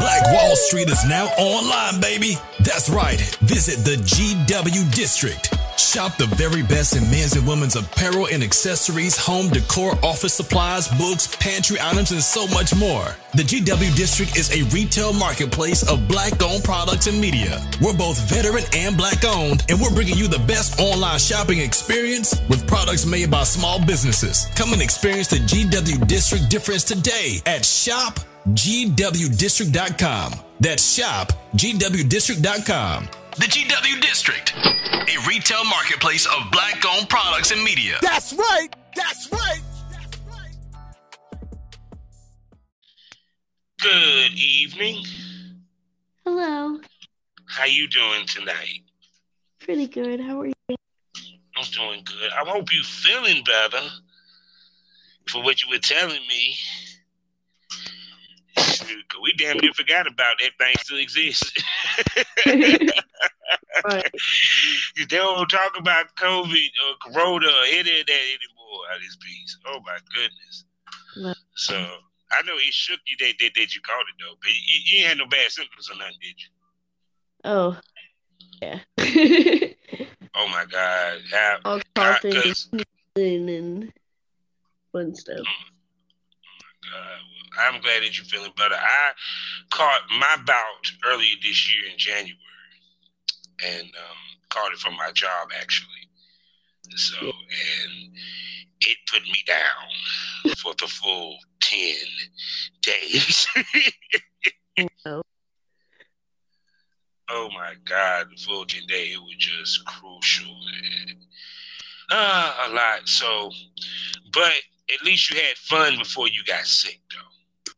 Black Wall Street is now online, baby. That's right. Visit the GW District. Shop the very best in men's and women's apparel and accessories, home decor, office supplies, books, pantry items, and so much more. The GW District is a retail marketplace of Black-owned products and media. We're both veteran and Black-owned, and we're bringing you the best online shopping experience with products made by small businesses. Come and experience the GW District difference today at shopgwdistrict.com. That's shopgwdistrict.com. The GW District, a retail marketplace of Black-owned products and media. That's right. That's right. That's right. Good evening. Hello. How you doing tonight? Pretty good. How are you? I'm doing good. I hope you feeling better for what you were telling me. We damn near forgot about that thing still exists. Right. They don't talk about COVID or Corona or any of that anymore out of this piece. Oh my goodness. No. So I know it shook you that you caught it though, but you ain't had no bad symptoms or nothing, did you? Oh, yeah. Oh my God. All coughing and fun stuff. I'm glad that you're feeling better. I caught my bout earlier this year in January and caught it from my job, actually. So, and it put me down for the full 10 days. No. Oh, my God, the full 10 days, it was just crucial. A lot. So, but at least you had fun before you got sick, though.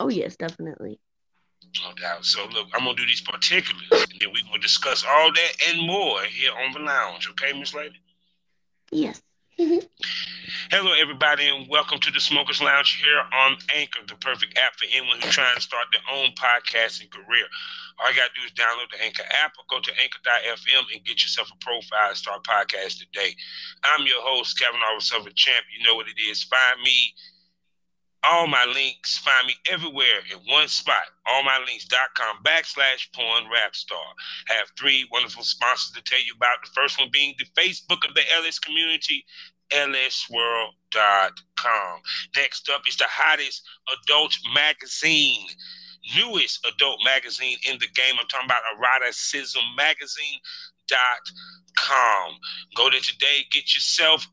Oh, yes, definitely. No doubt. So, look, I'm going to do these particulars, and then we're going to discuss all that and more here on the lounge. Okay, Miss Lady? Yes. Hello, everybody, and welcome to the Smokers Lounge here on Anchor, the perfect app for anyone who's trying to start their own podcasting career. All you got to do is download the Anchor app or go to anchor.fm and get yourself a profile and start podcast today. I'm your host, Kevin Silver Champ. You know what it is. Find me. All my links, find me everywhere in one spot, allmylinks.com/pornrapstar. I have 3 wonderful sponsors to tell you about. The first one being the Facebook of the LS community, lsworld.com. Next up is the hottest adult magazine, newest adult magazine in the game. I'm talking about eroticismmagazine.com. Go there today, get yourself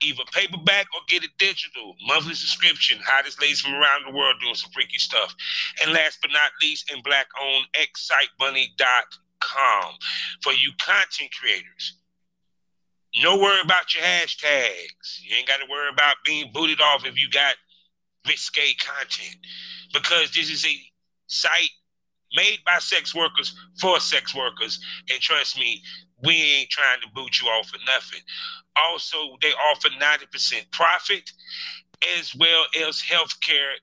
either paperback or get it digital. Monthly subscription. Hottest ladies from around the world doing some freaky stuff. And last but not least, in Black-owned, exxsitebunny.com. For you content creators, no worry about your hashtags. You ain't got to worry about being booted off if you got risque content. Because this is a site made by sex workers for sex workers. And trust me, we ain't trying to boot you off for nothing. Also, they offer 90% profit as well as health care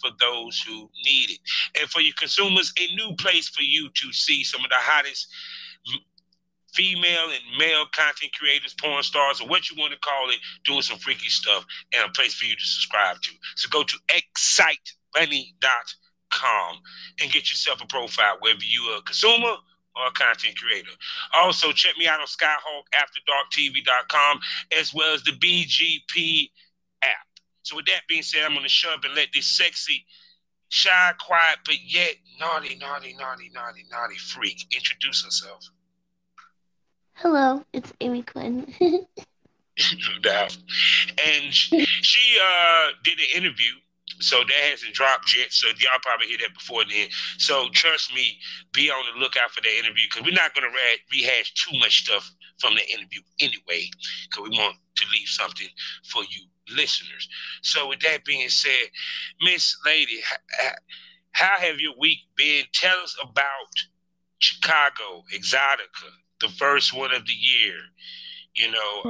for those who need it. And for your consumers, a new place for you to see some of the hottest female and male content creators, porn stars, or what you want to call it, doing some freaky stuff, and a place for you to subscribe to. So go to exxsitebunny.com and get yourself a profile, whether you're a consumer or a content creator. Also, check me out on SkyhawkAfterDarkTV.com as well as the BGP app. So with that being said, I'm going to shut up and let this sexy, shy, quiet, but yet naughty freak introduce herself. Hello, it's Amy Quinn. No doubt. And she did an interview. So that hasn't dropped yet. So y'all probably hear that before then. So trust me, be on the lookout for that interview because we're not going to rehash too much stuff from the interview anyway because we want to leave something for you listeners. So with that being said, Miss Lady, how have your week been? Tell us about Chicago, Exxxotica, the first one of the year. You know,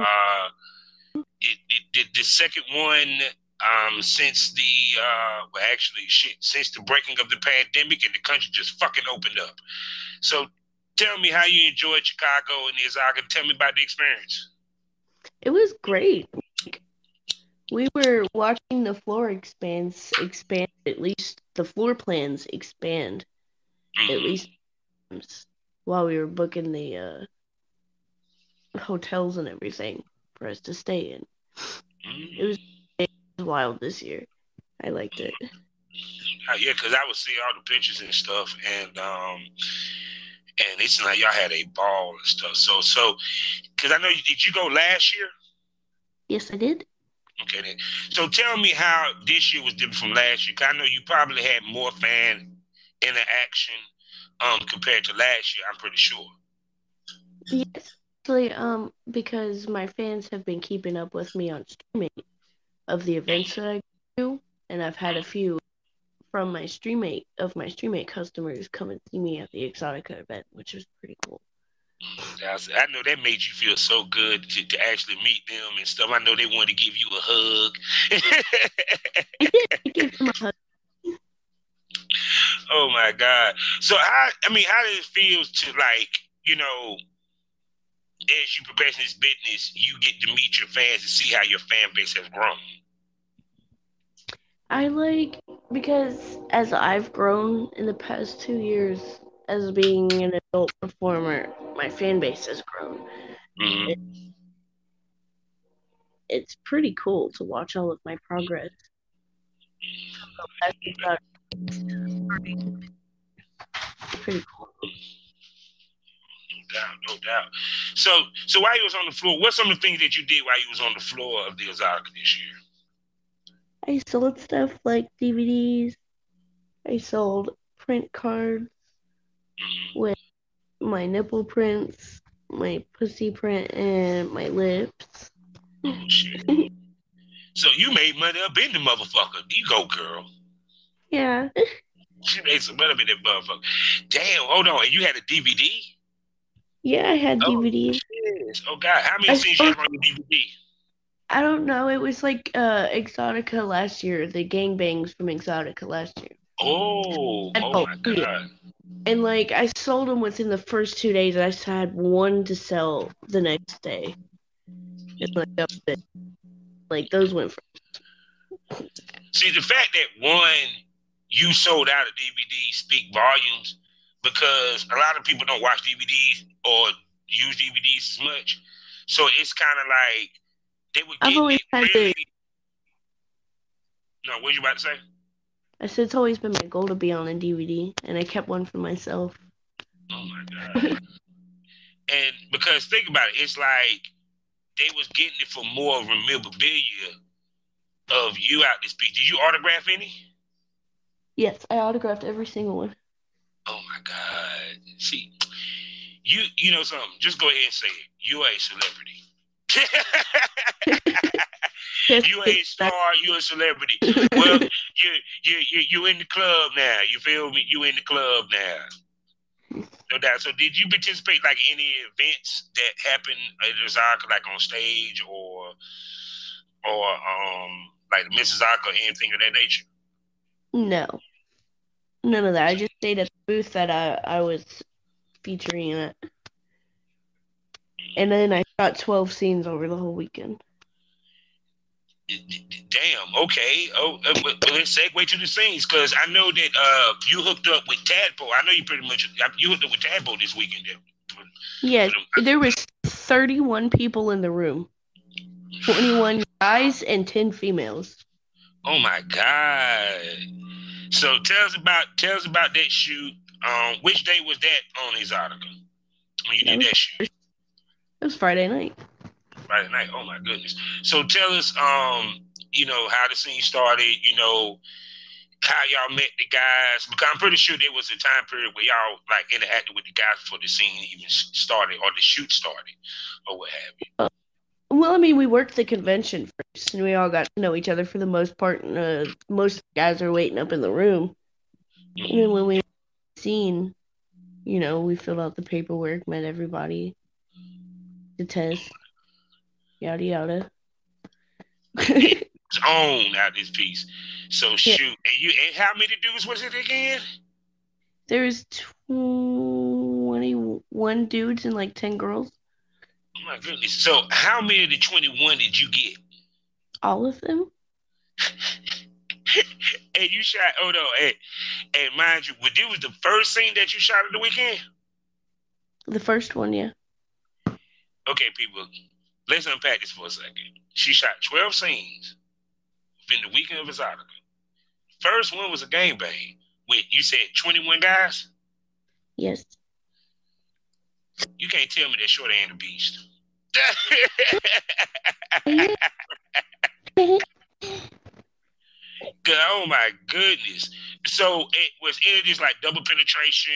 the second one since since the breaking of the pandemic and the country just fucking opened up. So tell me how you enjoyed Chicago and Exxxotica. Tell me about the experience. It was great. We were watching the floor expand, at least the floor plans expand. at least while we were booking the hotels and everything for us to stay in. It was wild this year. I liked it. Yeah, because I would see all the pictures and stuff, and it seemed like y'all had a ball and stuff. So, because I know, did you go last year? Yes, I did. Okay, then. So tell me how this year was different from last year. Because I know you probably had more fan interaction compared to last year. I'm pretty sure. Yes, actually, because my fans have been keeping up with me on streaming of the events that I do, and I've had a few from my streammate customers come and see me at the Exxxotica event, which was pretty cool. I know that made you feel so good to actually meet them and stuff. I know they wanted to give you a hug. I gave them a hug. Oh my God! So how did it feel to, like, as you progress in this business, you get to meet your fans and see how your fan base has grown? Because as I've grown in the past 2 years as being an adult performer, my fan base has grown. Mm-hmm. It's pretty cool to watch all of my progress. Pretty cool. No doubt. So while you was on the floor, what's some of the things that you did while you was on the floor of the Exxxotica this year? I sold stuff like DVDs. I sold print cards with my nipple prints, my pussy print, and my lips. Oh, shit. So you made money up in the motherfucker. You go, girl. Yeah. She made some money up in that motherfucker. Damn, hold on. And you had a DVD? Yeah, I had DVDs. Yes. Oh, God. How many scenes you had on your DVD? I don't know. It was like Exxxotica last year, the Gangbangs from Exxxotica last year. Oh my God. And like I sold them within the first 2 days. I just had one to sell the next day. And like that was it. Like those went first. See, the fact that you sold out a DVD speak volumes, because a lot of people don't watch DVDs or use DVDs as much. So it's kind of like they would get I've always had really. No, what you about to say? I said it's always been my goal to be on a DVD, and I kept one for myself. Oh my God. And because think about it, it's like they was getting it for more memorabilia of you out this piece. Did you autograph any? Yes, I autographed every single one. Oh my God. See, you know something, just go ahead and say it. You are a celebrity. You ain't a star, you a celebrity. Well, you in the club now. You feel me? You in the club now. No doubt. So did you participate like any events that happened at Exxxotica, like on stage or like the Mrs. Aka or anything of that nature? No. None of that. I just stayed at the booth that I was featuring at. And then I shot 12 scenes over the whole weekend. Damn. Okay. Oh, let's segue to the scenes, because I know that you hooked up with Tadpole. I know you hooked up with Tadpole this weekend. Yes, there was 31 people in the room. 21 guys and 10 females. Oh my God. So tell us about that shoot. Which day was that on Exxxotica when you did that shoot? It was Friday night. Friday night. Oh my goodness. So tell us, how the scene started. How y'all met the guys, because I'm pretty sure there was a time period where y'all like interacted with the guys before the scene even started or the shoot started or what have you. Well, I mean, we worked the convention first, and we all got to know each other for the most part. And most of the guys are waiting up in the room. Mm-hmm. And then when we went to the scene, we filled out the paperwork, met everybody, the test, yada yada. It's on out this piece. So shoot, and how many dudes was it again? There's 21 dudes and like 10 girls. Oh my goodness. So how many of the 21 did you get? All of them. And you shot. Oh no, and mind you, this was the first scene that you shot of the weekend. The first one, yeah. Okay, people, let's unpack this for a second. She shot 12 scenes within the weekend of Exxxotica. First one was a gangbang with, you said, 21 guys? Yes. You can't tell me that Shorty ain't a beast. Oh my goodness. So it was any of this like double penetration,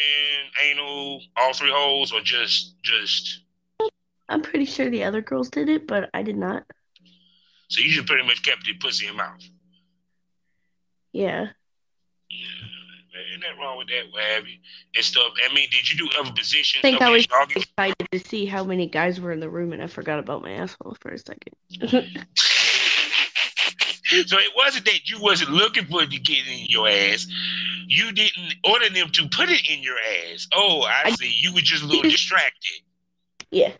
anal, all three holes, or just I'm pretty sure the other girls did it, but I did not. So you just pretty much kept the pussy in mouth. Yeah. Ain't nothing wrong with that, what have you, and stuff. I mean, did you do other positions? I think I was excited to see how many guys were in the room, and I forgot about my asshole for a second. So it wasn't that you wasn't looking for it to get in your ass. You didn't order them to put it in your ass. Oh, I see. You were just a little distracted. Yeah.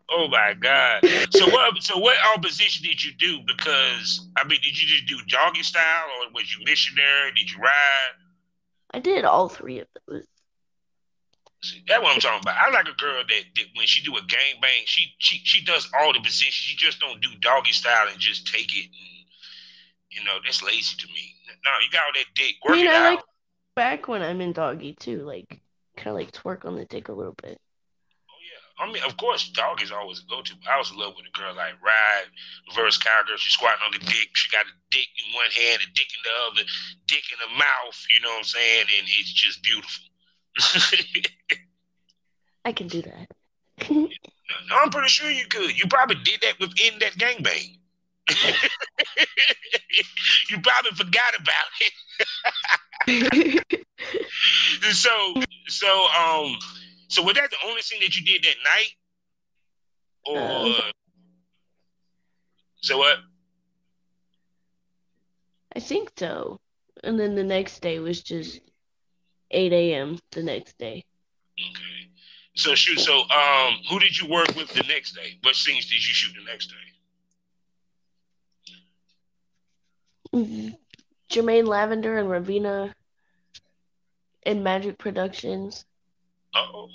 Oh my God. So what all position did you do? Because I mean, did you just do jogging style, or was you missionary? Did you ride? I did all three of those. See, that's what I'm talking about. I like a girl that when she do a gangbang, she does all the positions. She just don't do doggy style and just take it. And, that's lazy to me. No, you got all that dick. Work it out. I like back when I'm in doggy too, like kind of like twerk on the dick a little bit. Oh yeah, I mean, of course, dog is always a go-to. I was in love with a girl like ride, reverse cowgirl. She's squatting on the dick. She got a dick in one hand, a dick in the other, dick in the mouth. You know what I'm saying? And it's just beautiful. I can do that. No, I'm pretty sure you could. You probably did that within that gangbang. You probably forgot about it. So was that the only thing that you did that night? Or so what? I think so. And then the next day was just 8 a.m. the next day. Okay. So shoot. So who did you work with the next day? What scenes did you shoot the next day? Jermaine Lavender and Ravina in Magic Productions. Oh.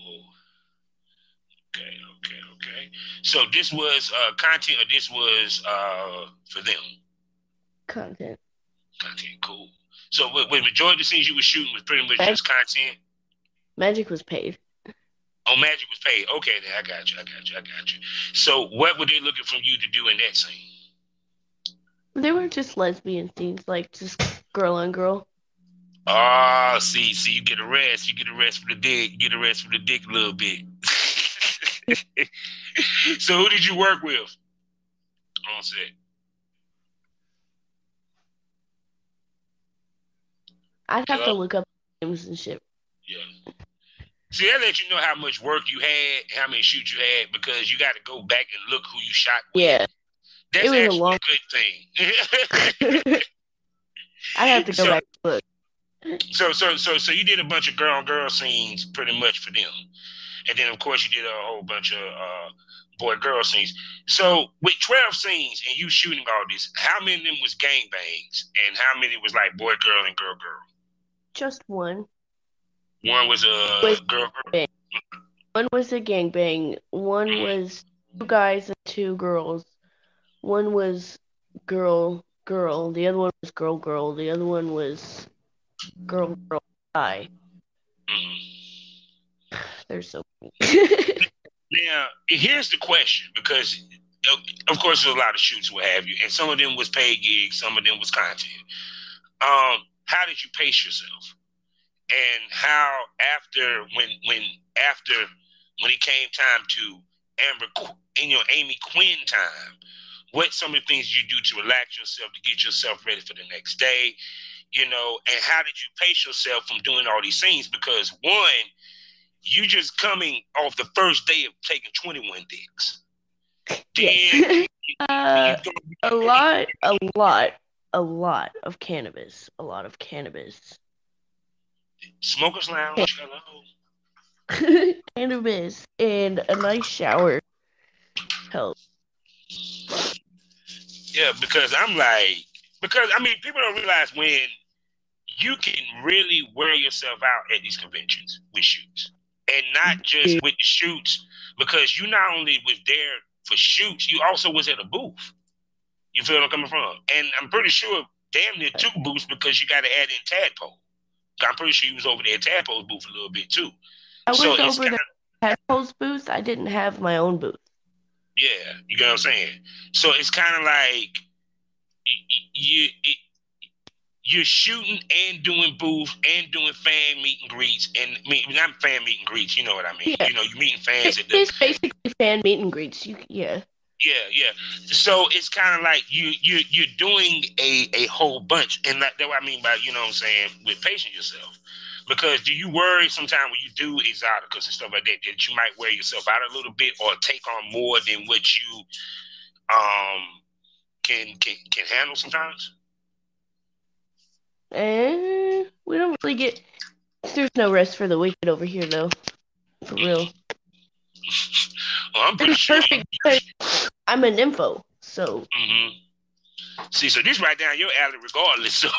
Okay. So this was content, or this was for them? Content, cool. So with majority of the scenes you were shooting was pretty much just content? Magic was paid. Oh, Magic was paid. Okay, then I got you. So what were they looking from you to do in that scene? They were just lesbian scenes, like just girl on girl. Oh, see, you get a rest. You get a rest for the dick. You get a rest for the dick a little bit. So who did you work with on set? I'd have to look up names and shit. Yeah. See, that lets you know how much work you had, how many shoots you had, because you got to go back and look who you shot with. Yeah. That's it was actually a good thing. I have to go back and look. So you did a bunch of girl on girl scenes pretty much for them. And then, of course, you did a whole bunch of boy-girl scenes. So with 12 scenes and you shooting all this, how many of them was gangbangs and how many was like boy-girl and girl-girl? Just one. One was a girl-girl? One was a gangbang. One was 2 guys and 2 girls. One was girl. The other one was girl. The other one was girl, guy. Mm-hmm. There's so many. Now, here's the question, because, of course, there's a lot of shoots, what have you, and some of them was paid gigs, some of them was content. How did you pace yourself? And how when it came time to Amy Quinn time, what some of the things you do to relax yourself, to get yourself ready for the next day, and how did you pace yourself from doing all these things? Because one, you just coming off the first day of taking 21 dicks. Then a lot of cannabis. Smokers Lounge, hello. Cannabis and a nice shower help. Yeah, because I mean, people don't realize when you can really wear yourself out at these conventions with shoots, and not just with the shoots, because you not only was there for shoots, you also was at a booth. You feel where I'm coming from? And I'm pretty sure damn near two booths because you got to add in Tadpole. I'm pretty sure you was over there at Tadpole's booth a little bit too. I So was it's over kind there at Tadpole's booth. I didn't have my own booth. yeah, you get what I'm saying. So it's kind of like you you're shooting and doing booth and doing fan meet and greets, and I mean not fan meet and greets. You know what I mean? Yeah. You know, you meeting fans at the It's basically fan meet and greets. Yeah. yeah. So it's kind of like you're doing a whole bunch, and that's what I mean by you know what I'm saying with pacing yourself. Because do you worry sometimes when you do exoticas and stuff like that you might wear yourself out a little bit or take on more than what you can handle sometimes? And we don't really get. There's no rest for the wicked over here, though. For real. Well, I'm pretty sure. I'm an info, so. Mm-hmm. See, so this right down your alley, regardless. So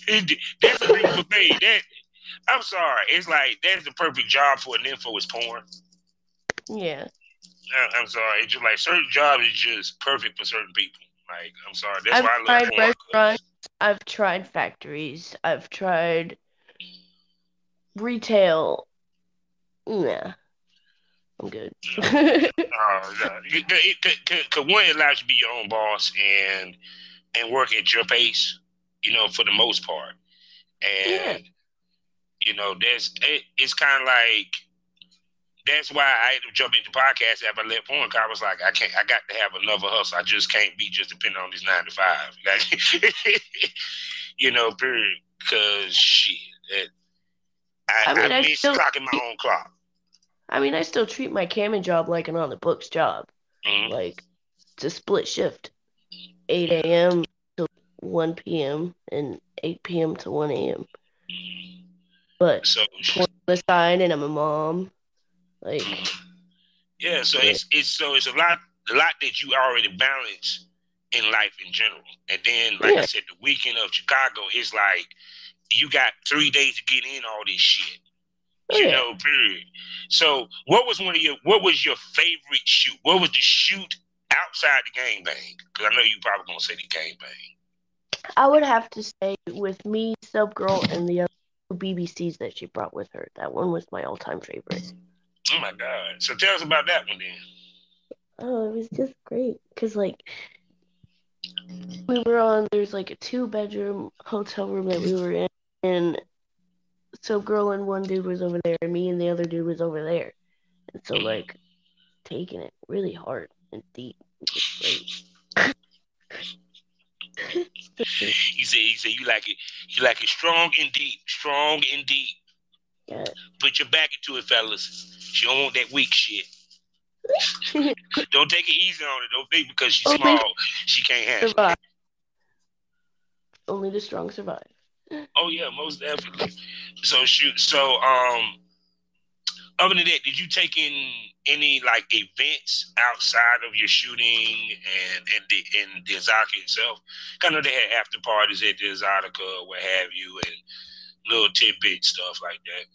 that's the thing for me. That I'm sorry, it's like that's the perfect job for an info is porn. Yeah. I'm sorry, it's just like certain jobs is just perfect for certain people. Like I'm sorry, that's I've why I love tried porn. restaurants. I've tried factories. I've tried retail. Yeah, I'm good. Cause one, it allows you to be your own boss and work at your pace. You know, for the most part, and you know, it's kind of like that's why I had to jump into podcasts after I left porn. Cause I was like, I got to have another hustle. I just can't be just depending on this 9 to 5. Like, you know, period. Cause shit, I miss clocking my own clock. I mean, I still treat my camming job like an on the books job. Mm-hmm. Like, it's a split shift, 8 a.m. to 1 p.m. and 8 p.m. to 1 a.m. But so porn on the side, and I'm a mom. Like, yeah, so it's a lot that you already balance in life in general. And then, like I said, the weekend of Chicago is like you got 3 days to get in all this shit. You know, period. So what was your favorite shoot? What was the shoot outside the gangbang? Because I know you probably gonna say the gangbang. I would have to say with me, Sub Girl, and the other BBCs that she brought with her. That one was my all-time favorite. Oh my God. So tell us about that one then. Oh, it was just great. Because, like, we were on, there's like a 2-bedroom hotel room that we were in. And so girl and one dude was over there, and me and the other dude was over there. And so, like, taking it really hard and deep, which is great. He said you like it strong and deep. Yeah. Put your back into it, fellas. She don't want that weak shit. Don't take it easy on her. Don't think because she's small, she can't handle it. Only the strong survive. Oh yeah, most definitely. So shoot. So other than that, did you take in any like events outside of your shooting and the Exxxotica itself? I know they had after parties at the Exxxotica, what have you, and little tidbit stuff like that.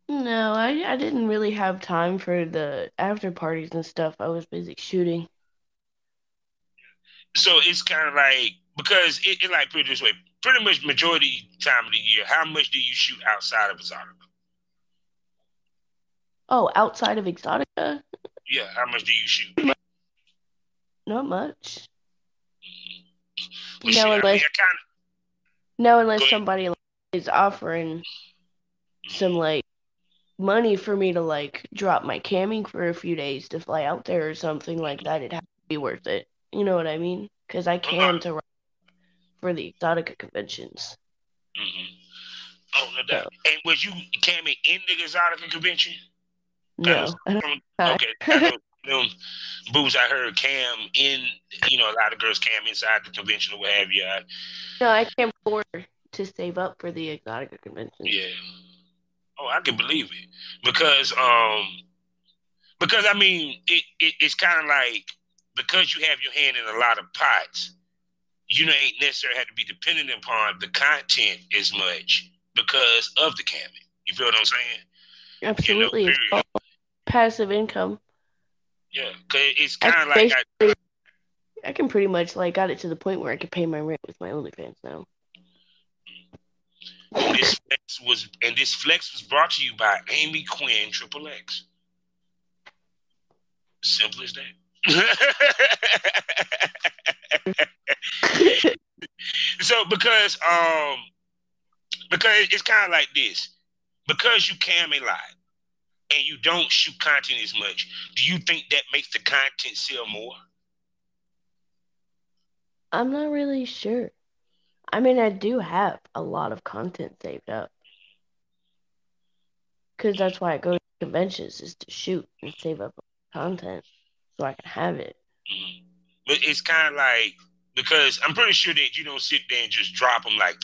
No, I didn't really have time for the after parties and stuff. I was busy shooting. So it's kind of like because it like put it this way, pretty much majority time of the year. How much do you shoot outside of Exxxotica? Oh, outside of Exxxotica? Yeah, how much do you shoot? Not much. Well, unless somebody is offering some like money for me to like drop my camming for a few days to fly out there or something like that, it'd have to be worth it. You know what I mean? Because I cam to run for the Exxxotica conventions. Mm-hmm. Oh, no doubt. And was you camming in the Exxxotica convention? No. Okay. I know them booths I heard cam in, you know, a lot of girls cam inside the convention or what have you. No, I can't afford to save up for the Exxxotica convention. Yeah. Oh, I can believe it. Because Because I mean, it's kind of like because you have your hand in a lot of pots, you ain't necessarily have to be dependent upon the content as much because of the camming. You feel what I'm saying? Absolutely, it's all passive income. Yeah, because it's kind of like I can pretty much like got it to the point where I can pay my rent with my OnlyFans now. And this flex was brought to you by Amy Quinn, Triple X. Simple as that. So because it's kind of like this, because you cam a lot and you don't shoot content as much, do you think that makes the content sell more? I'm not really sure. I mean, I do have a lot of content saved up. Because that's why I go to conventions, is to shoot and save up content so I can have it. Mm-hmm. But it's kind of like, because I'm pretty sure that you don't sit there and just drop them like,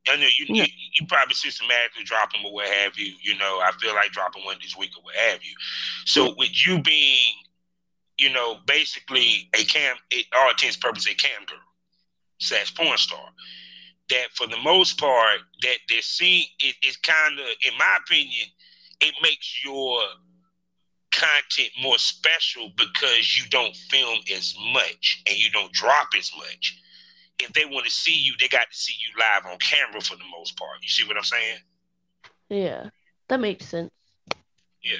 I know you probably systematically drop them or what have you. You know, I feel like dropping one this week or what have you. So with you being, basically all intents and purposes, a cam girl / porn star, that for the most part, that they're seeing is kind of, in my opinion, it makes your content more special because you don't film as much and you don't drop as much. If they want to see you, they got to see you live on camera for the most part. You see what I'm saying? Yeah, that makes sense. Yeah.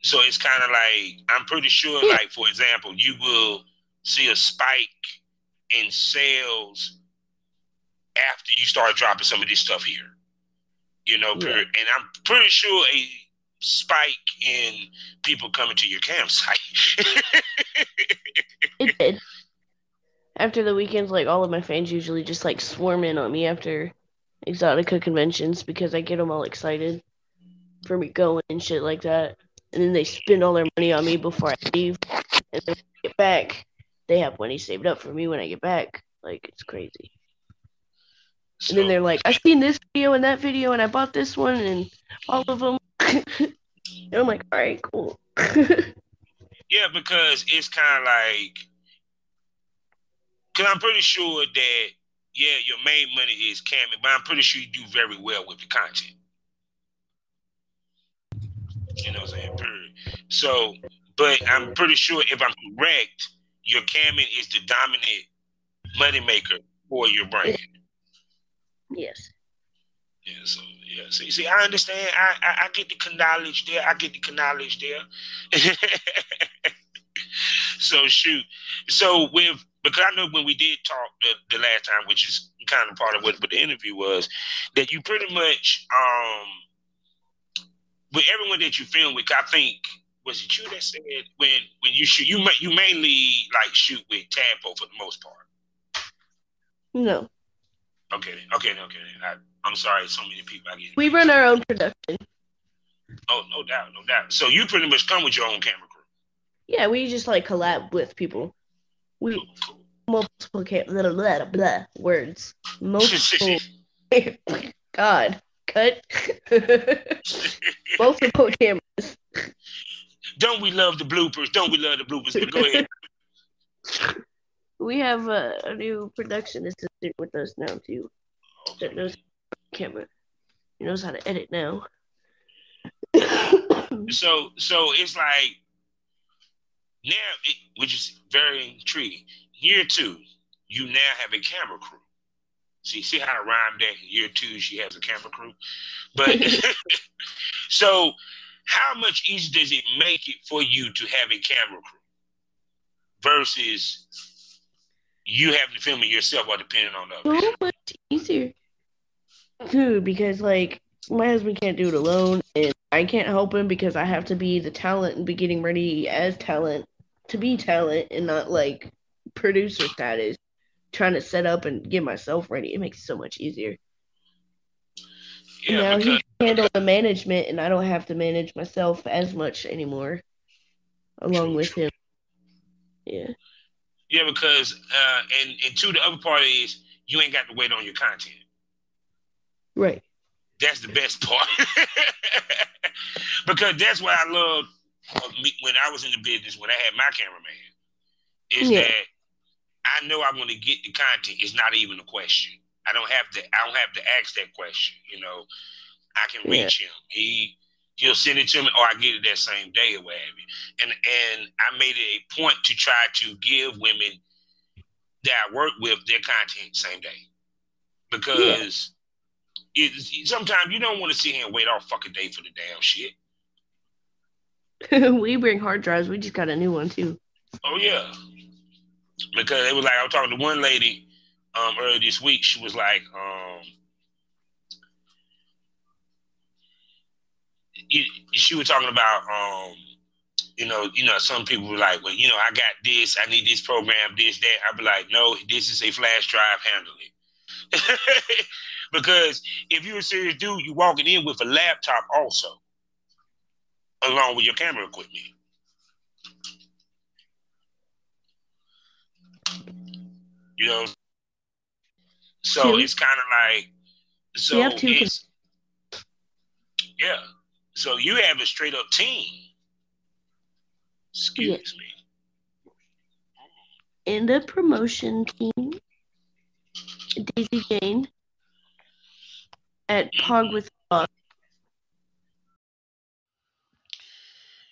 So it's kind of like, I'm pretty sure, like, for example, you will see a spike in sales after you start dropping some of this stuff here. And I'm pretty sure a spike in people coming to your campsite. It did. After the weekends, like, all of my fans usually just, like, swarm in on me after Exxxotica conventions because I get them all excited for me going and shit like that. And then they spend all their money on me before I leave. And then when I get back, they have money saved up for me when I get back. Like, it's crazy. So, and then they're like, I've seen this video and that video, and I bought this one, and all of them. And I'm like, all right, cool. Yeah, because it's kind of like, because I'm pretty sure that, yeah, your main money is camming, but I'm pretty sure you do very well with the content. You know what I'm saying? So, but I'm pretty sure if I'm correct, your camming is the dominant moneymaker for your brand. Yes. Yeah, so yeah. So you see, I understand. I get the knowledge there. So shoot. So because I know when we did talk the last time, which is kind of part of what the interview was, that you pretty much with everyone that you film with, I think, was it you that said when you shoot, you mainly like shoot with Tadpole for the most part? No. Okay. I'm sorry, so many people. We run our own production. Oh, no doubt. So you pretty much come with your own camera crew. Yeah, we just like collab with people. We multiple words. Multiple. God, cut. Multiple cameras. Don't we love the bloopers? But go ahead. We have a new production assistant with us now too. Okay. That knows camera. He knows how to edit now. So it's like now, which is very intriguing. Year 2, you now have a camera crew. See how I rhymed that? Year 2, she has a camera crew. But so how much easier does it make it for you to have a camera crew versus you having to film it yourself or depending on others? So much easier. Dude, because like my husband can't do it alone and I can't help him because I have to be the talent and be getting ready as talent to be talent and not like producer status, trying to set up and get myself ready. It makes it so much easier. Yeah, now he can handle the management and I don't have to manage myself as much anymore along with him. Yeah. Yeah, because and two, the other part is you ain't got to wait on your content. Right. That's the best part. Because that's what I love of me when I was in the business, when I had my cameraman, is that I know I'm going to get the content. It's not even a question. I don't have to ask that question. You know, I can reach him. He'll send it to me, or I get it that same day or whatever. And I made it a point to try to give women that I work with their content same day, because sometimes you don't want to sit here and wait all fucking day for the damn shit. We bring hard drives. We just got a new one too. Oh yeah, because it was like I was talking to one lady earlier this week. She was like, she was talking about you know, some people were like, well, you know, I got this, I need this program, this, that. I'd be like, no, this is a flash drive, handle it. Because if you're a serious dude, you're walking in with a laptop also, along with your camera equipment. You know, so it's kind of like, so it's, yeah. So you have a straight up team. Excuse me. And a promotion team, Daisy Jane, at Pog with Boss.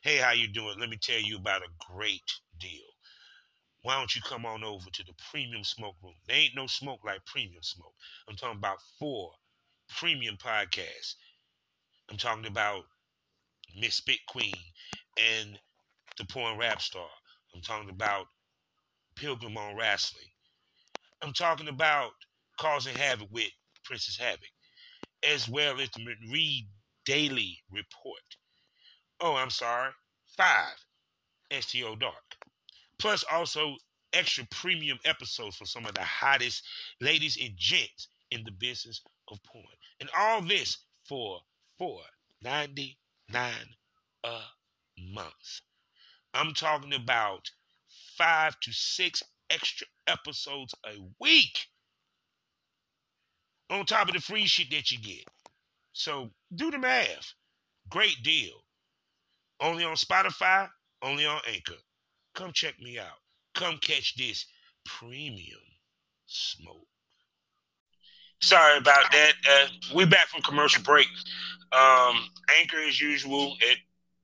Hey, how you doing? Let me tell you about a great deal. Why don't you come on over to the Premium Smoke Room? There ain't no smoke like Premium Smoke. I'm talking about 4 premium podcasts. I'm talking about Miss Spit Queen and the Porn Rap Star. I'm talking about Pilgrim on Wrestling. I'm talking about Causing Havoc with Princess Havoc, as well as the Read Daily Report. Oh, I'm sorry, 5 STO Dark. Plus also extra premium episodes for some of the hottest ladies and gents in the business of porn. And all this for $4.99 a month. I'm talking about 5 to 6 extra episodes a week on top of the free shit that you get. So do the math. Great deal. Only on Spotify, only on Anchor. Come check me out. Come catch this premium smoke. Sorry about that. We're back from commercial break. Anchor as usual.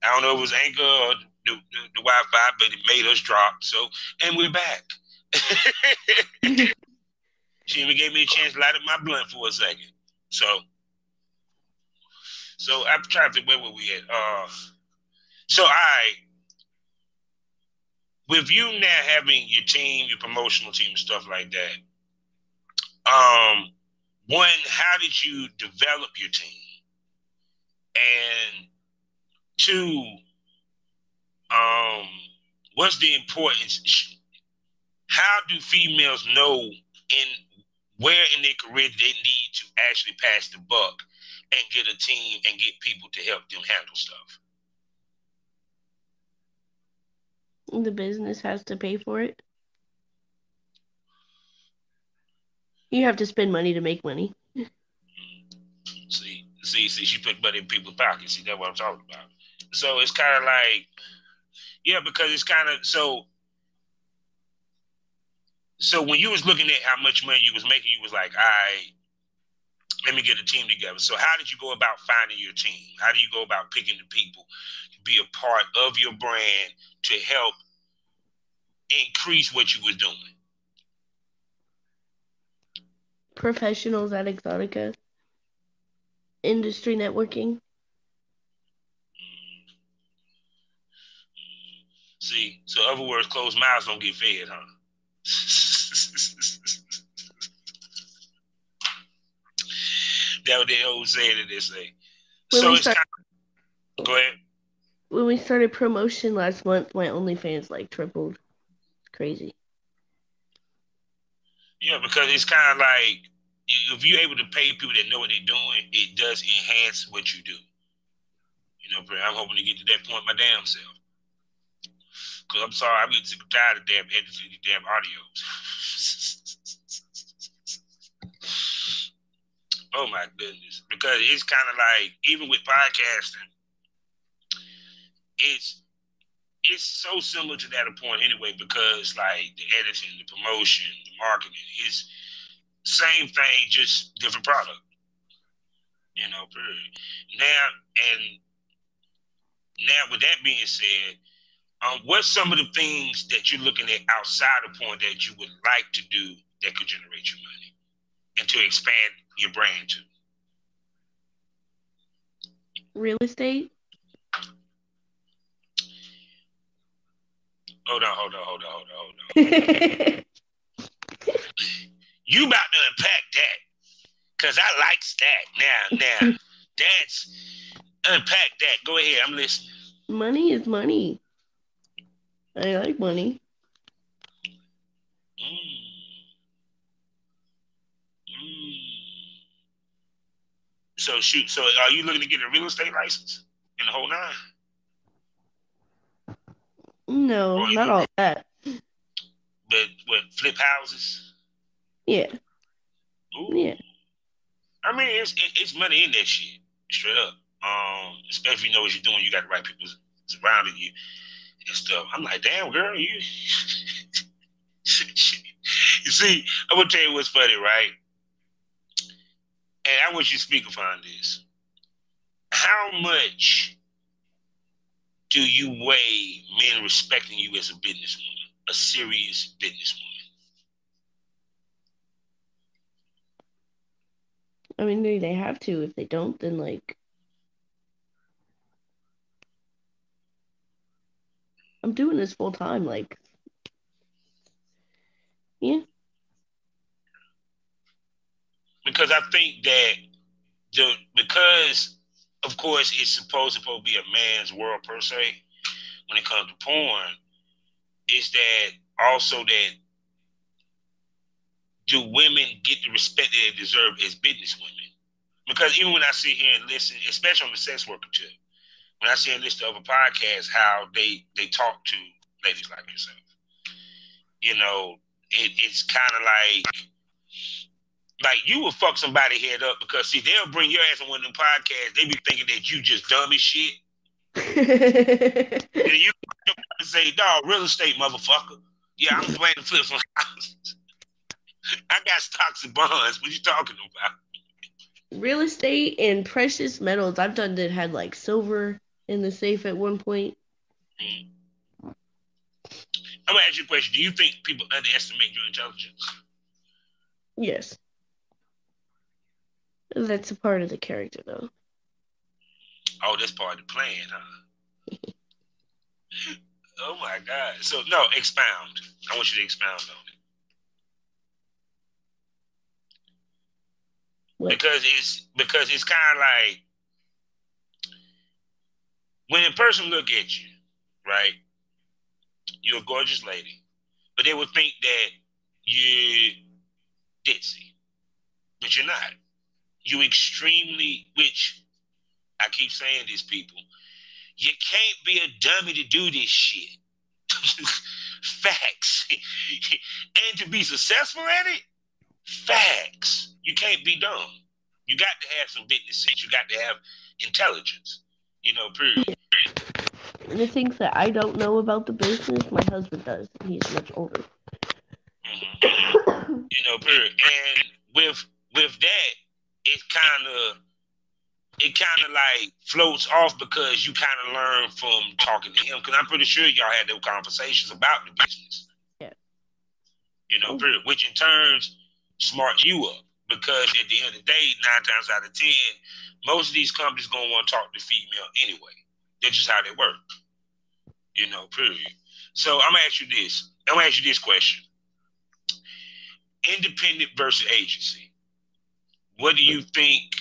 I don't know if it was Anchor or the Wi-Fi, but it made us drop. So, and we're back. She even gave me a chance to light up my blunt for a second. So I'm trying to think where were we at. So with you now having your team, your promotional team, and stuff like that, one, how did you develop your team? And 2, what's the importance? How do females know where in their career they need to actually pass the buck and get a team and get people to help them handle stuff? The business has to pay for it. You have to spend money to make money. See, she put money in people's pockets. See, that's what I'm talking about. So it's kind of like, yeah, because it's kind of, so when you was looking at how much money you was making, you was like, all right, let me get a team together. So how did you go about finding your team? How do you go about picking the people to be a part of your brand to help increase what you was doing? Professionals at Exxxotica. Industry networking. See, so in other words, closed mouths don't get fed, huh? That what they always say that they say. So it's kind of, go ahead. When we started promotion last month, my OnlyFans tripled. It's crazy. Yeah, because it's kind of like, if you're able to pay people that know what they're doing, it does enhance what you do. You know, I'm hoping to get to that point my damn self. Because I'm sorry, I'm getting tired of damn editing these damn audios. Oh my goodness. Because it's kind of like, even with podcasting, it's so similar to that point anyway, because like the editing, the promotion, the marketing is same thing, just different product. Period. Now with that being said, what's some of the things that you're looking at outside of porn that you would like to do that could generate you money and to expand your brand to? Real estate. Hold on. You about to unpack that, because I likes that. Now, that's unpack that. Go ahead, I'm listening. Money is money. I like money. So are you looking to get a real estate license in the whole nine? No, not all that. But what, flip houses? Yeah. Ooh. Yeah. I mean, it's money in that shit, straight up. Especially if you know what you're doing, you got the right people surrounding you and stuff. I'm like, damn, girl, you. You see, I'm gonna tell you what's funny, right? And I want you to speak upon this. How much do you weigh men respecting you as a businesswoman, a serious businesswoman? I mean, they have to. If they don't, then like, I'm doing this full time. Like, yeah. Because I think that because of course it's supposed to be a man's world per se when it comes to porn, is that also that do women get the respect that they deserve as business women? Because even when I sit here and listen, especially on the sex worker tip, when I sit and listen to other podcasts, how they talk to ladies like yourself, it's kind of like you will fuck somebody head up, because see, they'll bring your ass on one of them podcasts. They be thinking that you just dumb as shit. And you say, dog, real estate, motherfucker. Yeah, I'm planning to flip some houses. I got stocks and bonds. What you talking about? Real estate and precious metals. I've done that had like silver in the safe at one point. I'm gonna ask you a question. Do you think people underestimate your intelligence? Yes. That's a part of the character, though. Oh, that's part of the plan, huh? Oh my God. So no, expound. I want you to expound on it. What? Because it's kind of like when a person look at you, right? You're a gorgeous lady, but they would think that you're ditzy, but you're not. You extremely, which I keep saying this, people, you can't be a dummy to do this shit. Facts. And to be successful at it, facts. You can't be dumb. You got to have some business sense. You got to have intelligence. Period. And the things that I don't know about the business, my husband does. He's much older. Mm-hmm. Period. And with that, it kind of like floats off, because you kind of learn from talking to him. Because I'm pretty sure y'all had those conversations about the business. Yeah. Period. Which in turn smart you up, because at the end of the day, 9 times out of 10, most of these companies gonna want to talk to female anyway. That's just how they work. Period. So I'm gonna ask you this. I'm gonna ask you this question: independent versus agency. What do you think?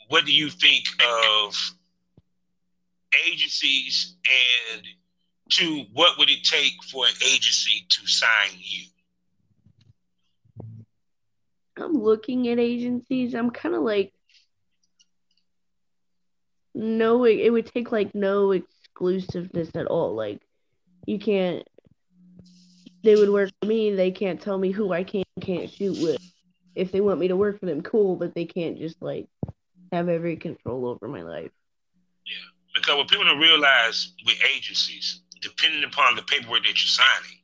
What do you think of agencies, and two, what would it take for an agency to sign you? I'm looking at agencies. I'm kind of like, no, it would take like no exclusiveness at all. Like, you can't, they would work for me. They can't tell me who I can and can't shoot with. If they want me to work for them, cool, but they can't just like have every control over my life. Yeah. Because what people don't realize with agencies, depending upon the paperwork that you're signing,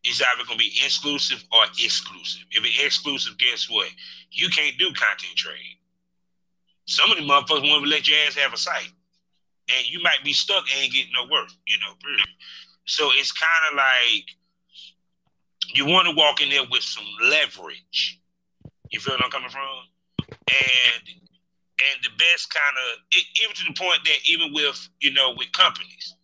it's either going to be exclusive or exclusive. If it's exclusive, guess what? You can't do content trade. Some of the motherfuckers won't even let your ass have a site. And you might be stuck and ain't getting no work, period. So it's kind of like you want to walk in there with some leverage. You feel what I'm coming from? And the best kind of, even to the point that even with, with companies.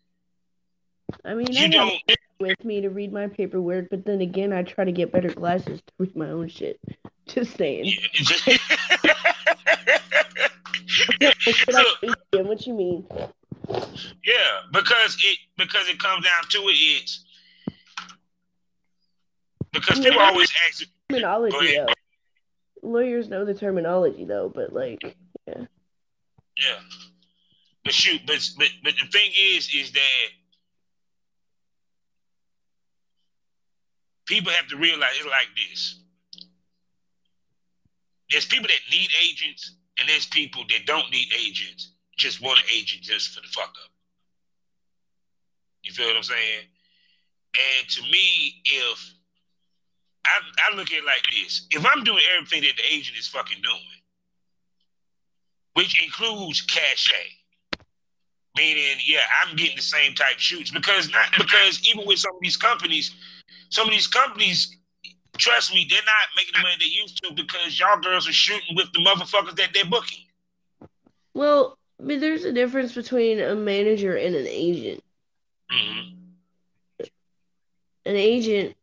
I mean, I don't with me to read my paperwork, but then again, I try to get better glasses to read my own shit. Just saying. What you mean? Yeah, because it comes down to it's because people always ask terminology though. Lawyers know the terminology though, but like, yeah. Yeah, but shoot, but the thing is that people have to realize it's like this. There's people that need agents, and there's people that don't need agents, just want an agent just for the fuck up. You feel what I'm saying? And to me, if I look at it like this, if I'm doing everything that the agent is fucking doing, which includes cachet, meaning, yeah, I'm getting the same type shoots because even with some of these companies, trust me, they're not making the money they used to because y'all girls are shooting with the motherfuckers that they're booking. Well, but there's a difference between a manager and an agent. Mm-hmm. An agent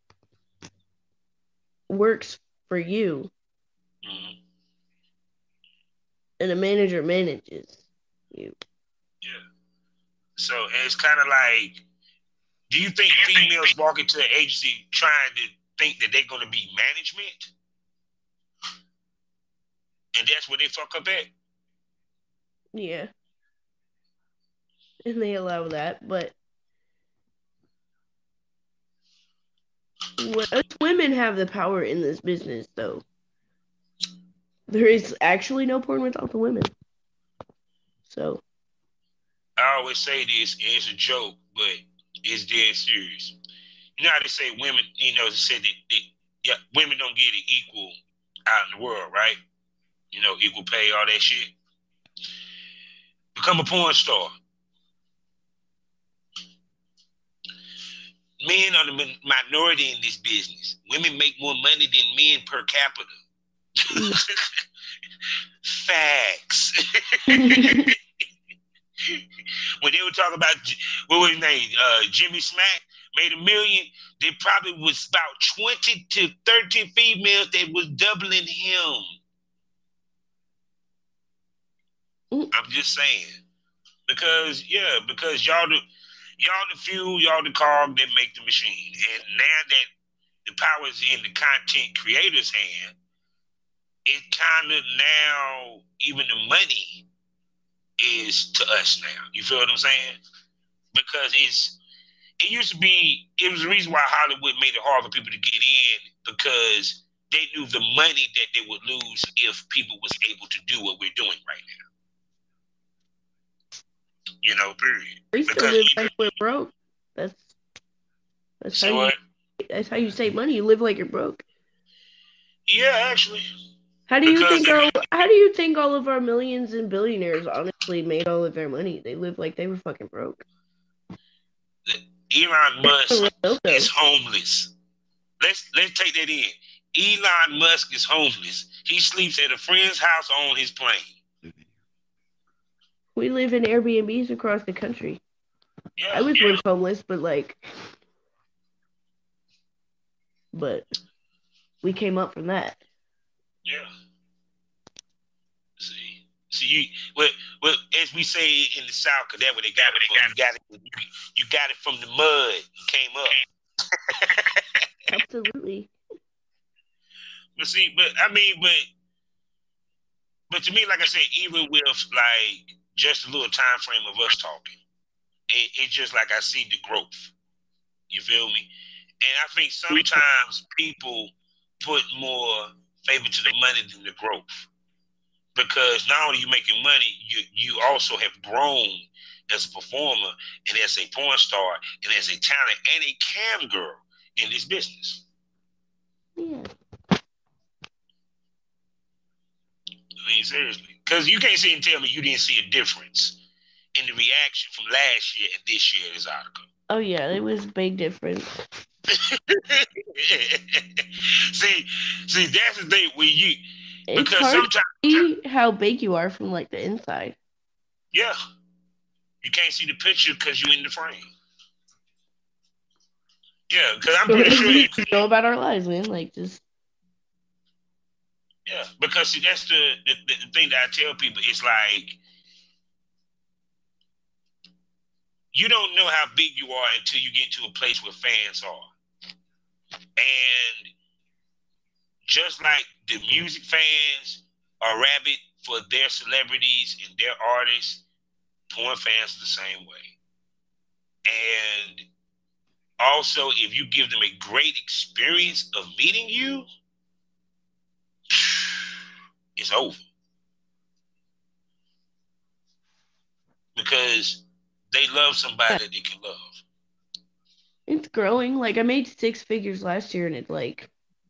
works for you, and a manager manages you. Yeah. So it's kind of like, do you think females walk into an agency trying to think that they're going to be management? And that's where they fuck up at? Yeah. And they allow that, but us women have the power in this business, though. There is actually no porn without the women. So. I always say this, and it's a joke, but it's dead serious. You know how they say women, they said that women don't get it equal out in the world, right? Equal pay, all that shit. Become a porn star. Men are the minority in this business. Women make more money than men per capita. Facts. When they were talking about, what was his name? Jimmy Smack made $1 million. There probably was about 20 to 30 females that was doubling him. I'm just saying. Because y'all the fuel, y'all the cog that make the machine. And now that the power is in the content creator's hand, it kind of now, even the money is to us now. You feel what I'm saying? Because it was the reason why Hollywood made it hard for people to get in, because they knew the money that they would lose if people was able to do what we're doing right now. Period. We still live like we're broke. That's how you save money. You live like you're broke. Yeah, actually. How do you think all of our millions and billionaires honestly made all of their money? They live like they were fucking broke. Elon Musk is homeless. Let's take that in. Elon Musk is homeless. He sleeps at a friend's house on his plane. We live in Airbnbs across the country. Yeah, I was once homeless, but we came up from that. Yeah. See, you as we say in the South, because that's what they got it from. You got it from the mud. You came up. Absolutely. But to me, like I said, even with like just a little time frame of us talking, it's just like I see the growth. You feel me? And I think sometimes people put more favor to the money than the growth. because not only are you making money, you also have grown as a performer and as a porn star and as a talent and a cam girl in this business. Yeah. I mean, seriously. Because you can't sit and tell me you didn't see a difference in the reaction from last year and this year at Exxxotica. Oh, yeah, it was a big difference. see, that's the thing when you... It's because hard sometimes... to see how big you are from, like, the inside. Yeah. You can't see the picture because you're in the frame. Yeah, because I'm pretty sure... We know about our lives, man. Like, just... Yeah, because see, that's the thing that I tell people. It's like, you don't know how big you are until you get to a place where fans are. And just like the music fans are rabid for their celebrities and their artists, porn fans are the same way. And also, if you give them a great experience of meeting you, it's over. Because they love somebody that they can love. It's growing. Like, I made 6 figures last year, and it, like,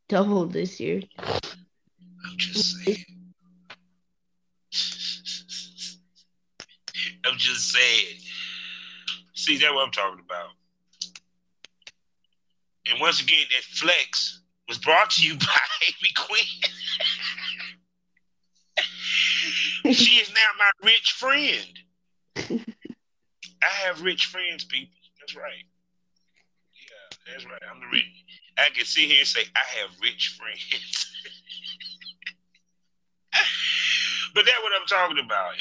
doubled this year. I'm just saying. I'm just saying. See, that's what I'm talking about. And once again, that flex was brought to you by Amy Quinn. She is now my rich friend. I have rich friends, people. That's right. Yeah, that's right. I'm the rich. I can sit here and say I have rich friends. But that's what I'm talking about.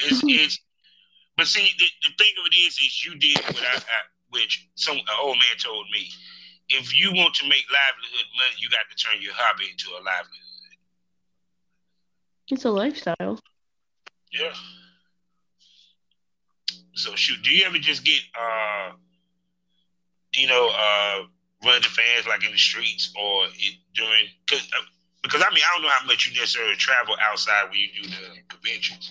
But see, the thing of it is you did what which an old man told me. If you want to make livelihood money, you got to turn your hobby into a livelihood. It's a lifestyle. Yeah. So shoot, do you ever just get run to fans like in the streets or during because I mean I don't know how much you necessarily travel outside when you do the conventions,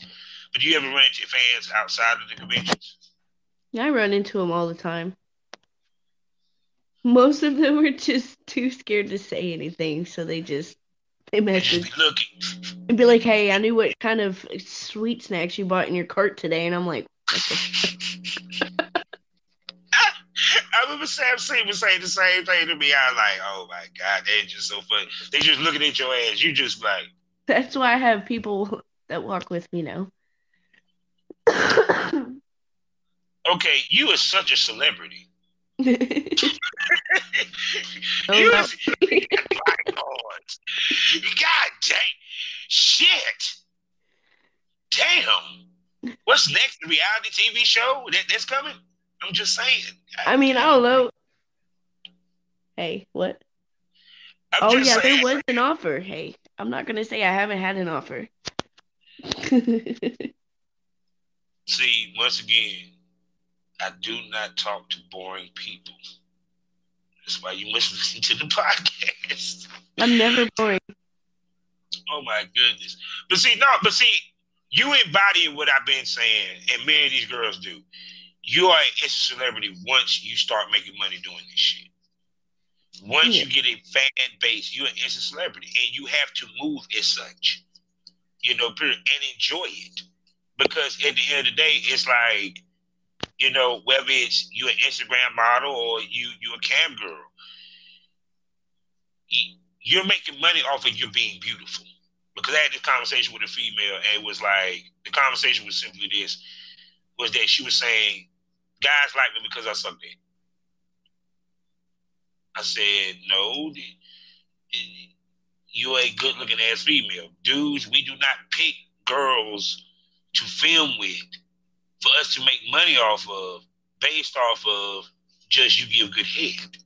but do you ever run into fans outside of the conventions? Yeah, I run into them all the time. Most of them are just too scared to say anything, so they message and be like, "Hey, I knew what kind of sweet snacks you bought in your cart today," and I'm like, "What the fuck?" I remember Sam Seaman saying the same thing to me. I was like, "Oh my God, they're just so funny. They just looking at your ass. You just like." That's why I have people that walk with me now. Okay, you are such a celebrity. God dang. Shit. Damn. What's next? The reality TV show that's coming? I'm just saying. I mean, I don't know. Hey, what? There was an offer. Hey, I'm not going to say I haven't had an offer. See, once again, I do not talk to boring people. That's why you must listen to the podcast. I'm never boring. Oh my goodness. But see, you embody what I've been saying, and many of these girls do. You are an instant celebrity once you start making money doing this shit. Once you get a fan base, you're an instant celebrity, and you have to move as such, period, and enjoy it. Because at the end of the day, it's like, whether it's you an Instagram model or you a cam girl, you're making money off of you being beautiful. Because I had this conversation with a female, and it was like, the conversation was simply this, was that she was saying, guys like me because I suck dick. I said, no, you're a good-looking ass female. Dudes, we do not pick girls to film with for us to make money off of, based off of just you give good head.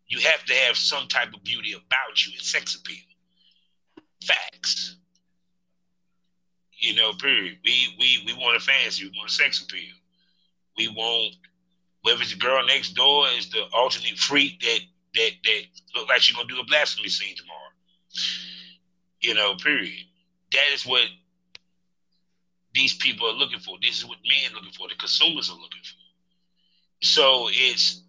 You have to have some type of beauty about you and sex appeal. Facts. Period. We want a fancy, we want a sex appeal. We want, whether it's the girl next door is the alternate freak that look like she's gonna do a blasphemy scene tomorrow. Period. That is what these people are looking for. This is what men are looking for. The consumers are looking for. So it's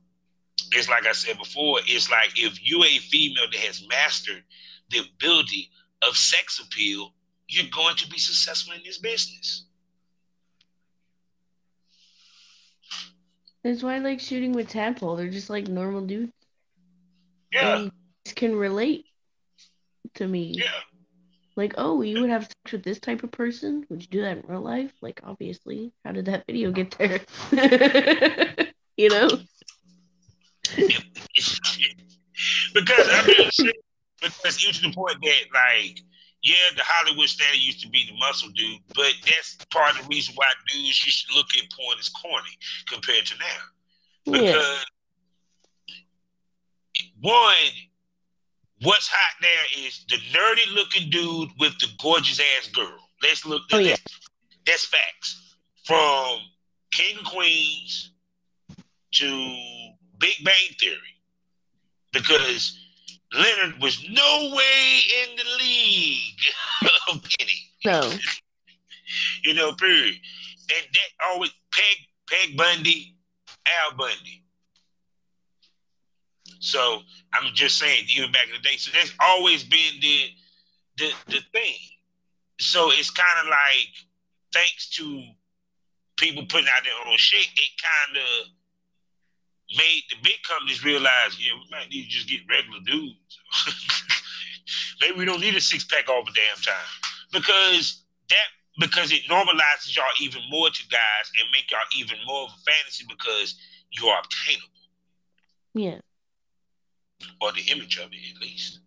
like I said before, it's like if you a female that has mastered the ability of sex appeal, you're going to be successful in this business. That's why I like shooting with Tadpole. They're just like normal dudes. Yeah. And you can relate to me. Yeah. Like, oh, you would have sex with this type of person? Would you do that in real life? Like, obviously. How did that video get there? You know? Because I mean, because even to the point that, like, yeah, the Hollywood standard used to be the muscle dude, but that's part of the reason why dudes used to look at porn as corny compared to now. Because one, what's hot there is the nerdy looking dude with the gorgeous ass girl. Let's look. That's facts. From King of Queens to Big Bang Theory, because Leonard was no way in the league of Penny. No. You know, period. And that always Peg Bundy, Al Bundy. So I'm just saying, even back in the day. So that's always been the thing. So it's kind of like, thanks to people putting out their own shit, it kind of made the big companies realize, yeah, we might need to just get regular dudes. Maybe we don't need a 6-pack all the damn time. Because it normalizes y'all even more to guys and make y'all even more of a fantasy because you're obtainable. Yeah. Or the image of it, at least.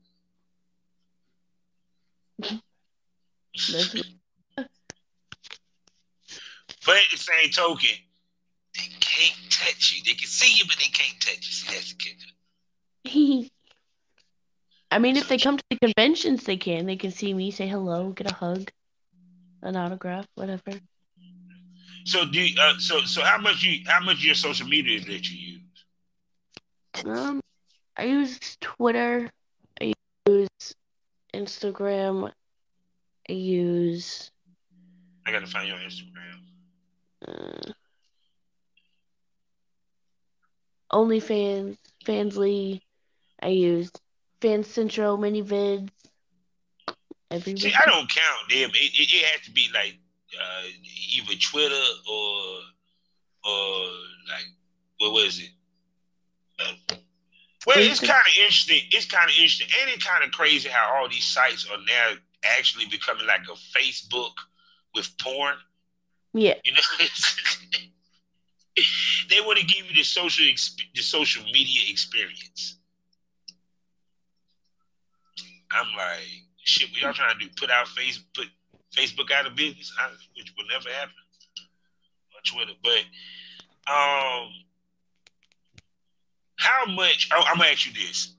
But at the same token, they can't touch you. They can see you, but they can't touch you. See, that's the kicker. I mean, if they come to the conventions, they can. They can see me, say hello, get a hug, an autograph, whatever. So so how much of your social media that you use? I use Twitter. I use Instagram. I gotta find your Instagram. OnlyFans, Fansly. I use Fans Central, Mini Vids. Everywhere. See, I don't count them. It has to be like either Twitter or like, what was it? Well, it's kind of interesting. It's kind of interesting, and it's kind of crazy how all these sites are now actually becoming like a Facebook with porn. Yeah. You know, they want to give you the social media experience. I'm like, shit, what y'all trying to do? Put Facebook out of business, which will never happen on Twitter. But how much? I'm gonna ask you this: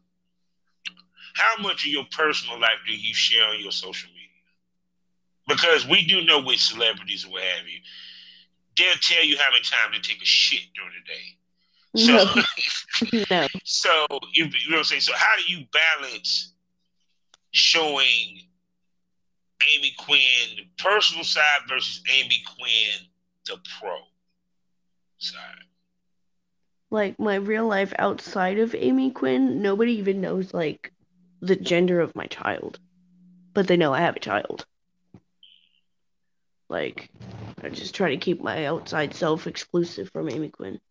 how much of your personal life do you share on your social media? Because we do know with celebrities or what have you, they'll tell you how many times they take a shit during the day. So, no. So you know what I'm saying. So how do you balance showing Amy Quinn the personal side versus Amy Quinn the pro side? Like my real life outside of Amy Quinn, nobody even knows like the gender of my child, but they know I have a child. Like, I just try to keep my outside self exclusive from Amy Quinn.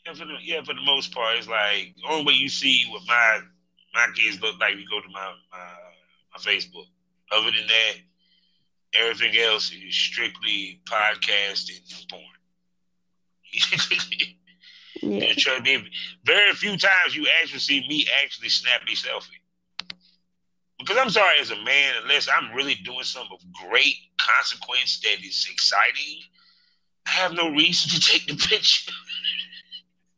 Yeah, for the most part, it's like the only way you see what my kids look like, you go to my Facebook. Other than that, everything else is strictly podcasting and porn. Yeah. Very few times you actually see me actually snap a selfie. Because I'm sorry, as a man, unless I'm really doing something of great consequence that is exciting, I have no reason to take the picture.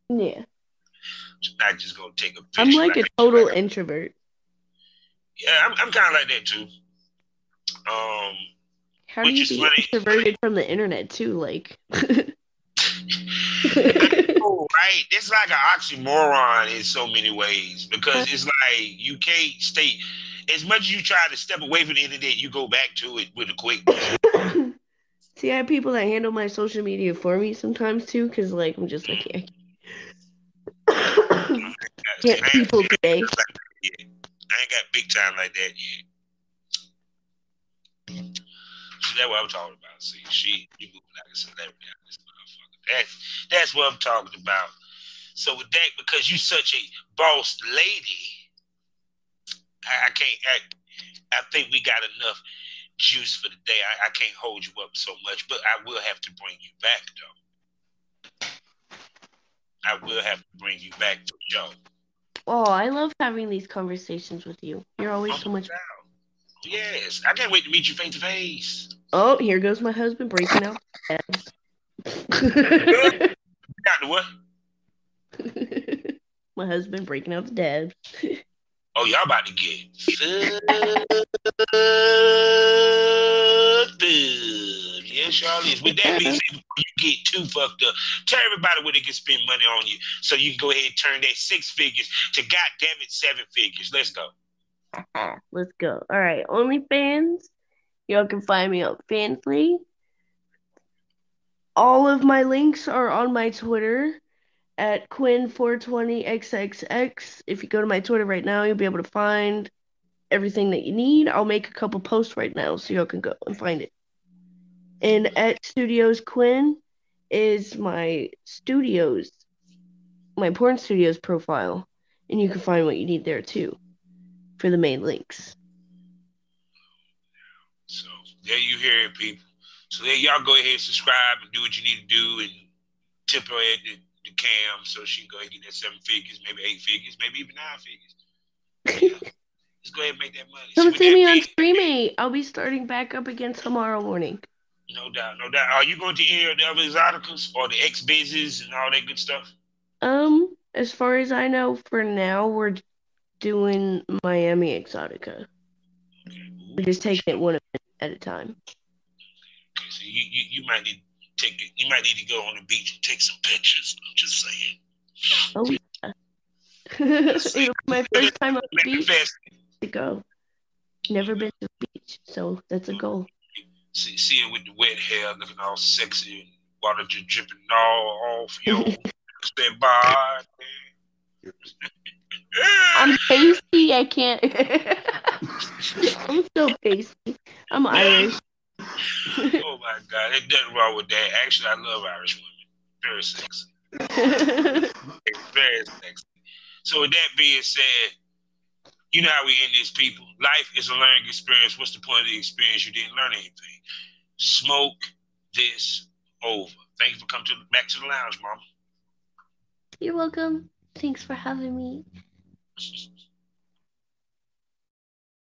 Yeah. I'm not just gonna take a picture. I'm like a total introvert. Yeah, I'm kind of like that too. How do you be introverted from the internet too? Like, oh, right? It's like an oxymoron in so many ways because it's like you can't stay. As much as you try to step away from the internet, you go back to it with a quick. See, I have people that handle my social media for me sometimes too, because like I'm just like, yeah, See, can't people today. I ain't got big time like that yet. See, that's what I'm talking about. See, you moving like a celebrity out of this motherfucker. That's what I'm talking about. So with that, because you such a boss lady, I can't. I think we got enough juice for the day. I can't hold you up so much, but I will have to bring you back though. I will have to bring you back to the show. Oh, I love having these conversations with you. You're always so much. Yes, I can't wait to meet you face to face. Oh, here goes my husband breaking out the dabs. Got the what? My husband breaking out the dabs. Oh, y'all about to get yes, y'all is. With that being said, before you get too fucked up, tell everybody where they can spend money on you so you can go ahead and turn that 6 figures to goddamn it 7 figures. Let's go. Let's go. All right, OnlyFans. Y'all can find me on Fansly. All of my links are on my Twitter at Quinn420XXX. If you go to my Twitter right now, you'll be able to find everything that you need. I'll make a couple posts right now so y'all can go and find it. And at Studios Quinn is my porn studios profile. And you can find what you need there too for the main links. So there you hear it, people. So there y'all go ahead and subscribe and do what you need to do and tip her at the cam so she can go ahead and get that 7 figures, maybe 8 figures, maybe even 9 figures. Let's go ahead and make that money. Come see me on Stream 8. I'll be starting back up again tomorrow morning. No doubt, no doubt. Are you going to any of the other Exxxoticas or the X-Bizes and all that good stuff? As far as I know, for now, we're doing Miami Exxxotica. Okay. We're just taking it one at a time. Okay, so you might need to you might need to go on the beach and take some pictures. I'm just saying. Oh yeah. It'll be my first time on the beach to go. Never been to the beach, so that's a goal. See it with the wet hair, looking all sexy and water just dripping all off your that body. I'm pasty. I can't. I'm so pasty. I'm Irish. Oh my God, there's nothing wrong with that. Actually, I love Irish women. Very sexy. Very sexy. So with that being said, you know how we end this, people. Life is a learning experience. What's the point of the experience? You didn't learn anything. Smoke this over. Thank you for coming back to the lounge, Mama. You're welcome. Thanks for having me.